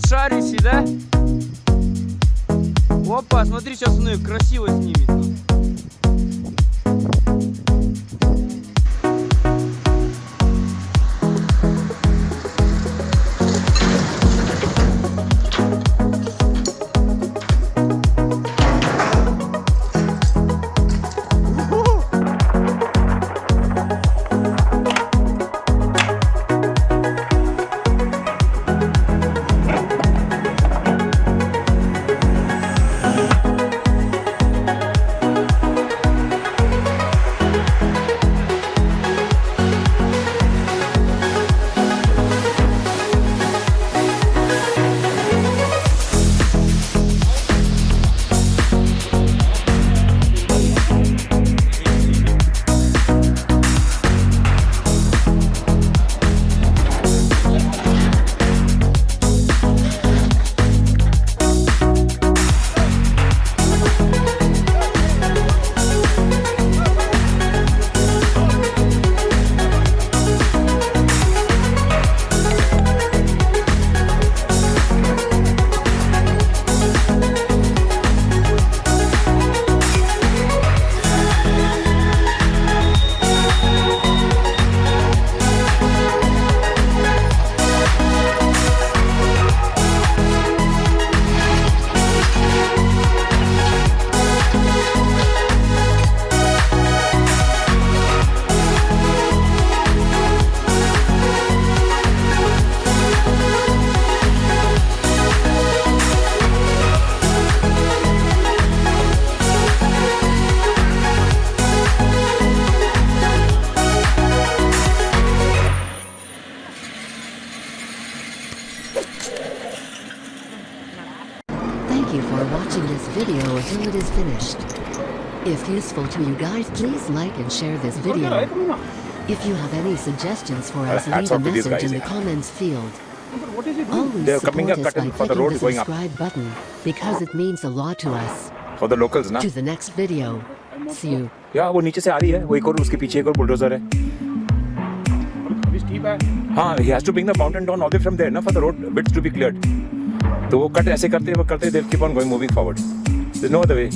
шарите, да? Опа, смотри, сейчас он ее красиво снимет. Thank you for watching this video until it is finished. If useful to you guys, please like and share this video. If you have any suggestions for us, leave a message in the comments field. Always support us by clicking the subscribe button, because it means a lot to us. For the locals, na? To the next video. See you. Yeah, वो नीचे से आ रही है, वो एक और उसके पीछे एक और बुलडोजर है. हाँ, he has to bring the mountain down all the way from there, na, for the road width to be cleared. तो वो कट ऐसे करते they'll keep on going, moving forward. There's no other way.